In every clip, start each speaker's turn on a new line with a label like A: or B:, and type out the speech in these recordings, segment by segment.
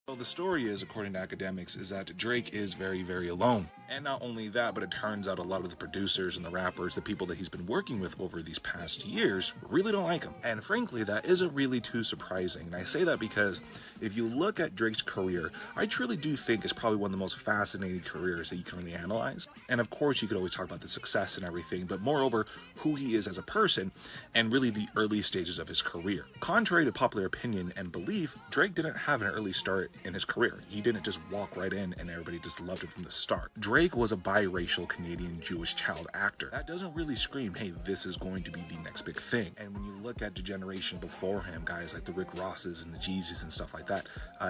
A: Well, the story is, according to academics, is that Drake is very, very alone. And not only that, but it turns out a lot of the producers and the rappers, the people that he's been working with over these past years, really don't like him. And frankly, that isn't really too surprising. And I say that because if you look at Drake's career, I truly do think it's probably one of the most fascinating careers that you can really analyze. And of course, you could always talk about the success and everything, but moreover, who he is as a person and really the early stages of his career. Contrary to popular opinion and belief, Drake didn't have an early start in his career. He didn't just walk right in and everybody just loved him from the start. Drake was a biracial Canadian Jewish child actor. That doesn't really scream, hey, this is going to be the next big thing. And when you look at the generation before him, guys like the Rick Rosses and the Jeezys and stuff like that,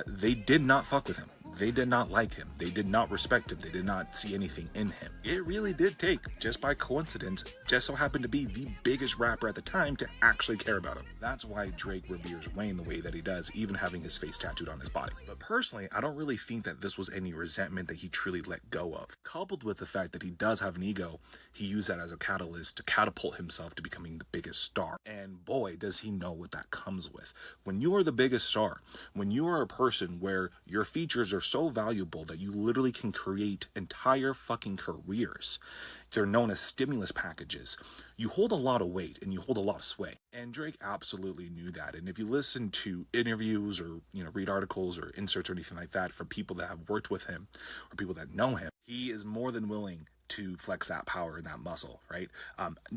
A: they did not fuck with him. They did not like him. They did not respect him. They did not see anything in him. It really did take, just by coincidence, just so happened to be the biggest rapper at the time to actually care about him. That's why Drake reveres Wayne the way that he does, even having his face tattooed on his body. But personally, I don't really think that this was any resentment that he truly let go of. Coupled with the fact that he does have an ego, he used that as a catalyst to catapult himself to becoming the biggest star. And boy, does he know what that comes with. When you are the biggest star, when you are a person where your features are so valuable that you literally can create entire fucking careers. They're known as stimulus packages. You hold a lot of weight and you hold a lot of sway. And Drake absolutely knew that. And if you listen to interviews or, read articles or inserts or anything like that from people that have worked with him or people that know him, he is more than willing to flex that power and that muscle, right?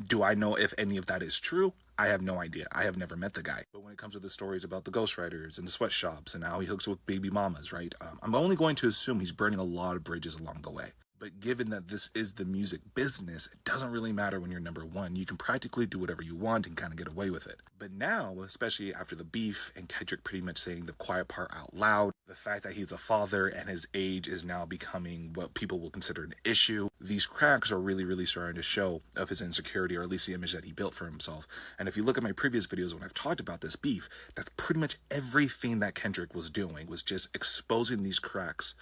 A: Do I know if any of that is true? I have no idea. I have never met the guy. But when it comes to the stories about the ghostwriters and the sweatshops and how he hooks with baby mamas, right? I'm only going to assume he's burning a lot of bridges along the way. But given that this is the music business, it doesn't really matter when you're number one. You can practically do whatever you want and kind of get away with it. But now, especially after the beef and Kendrick pretty much saying the quiet part out loud, the fact that he's a father and his age is now becoming what people will consider an issue, these cracks are really, really starting to show of his insecurity, or at least the image that he built for himself. And if you look at my previous videos when I've talked about this beef, that's pretty much everything that Kendrick was doing, was just exposing these cracks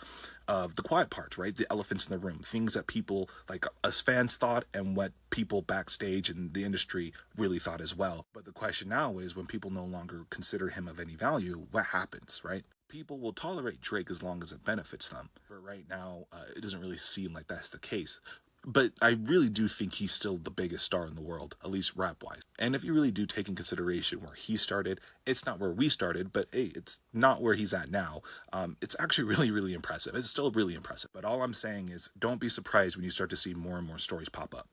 A: of the quiet parts, right? The elephants in the room, things that people like us fans thought and what people backstage in the industry really thought as well. But the question now is, when people no longer consider him of any value, what happens, right? People will tolerate Drake as long as it benefits them. But right now, it doesn't really seem like that's the case. But I really do think he's still the biggest star in the world, at least rap-wise. And if you really do take in consideration where he started, it's not where we started, but hey, it's not where he's at now. It's actually really, really impressive. It's still really impressive. But all I'm saying is, don't be surprised when you start to see more and more stories pop up.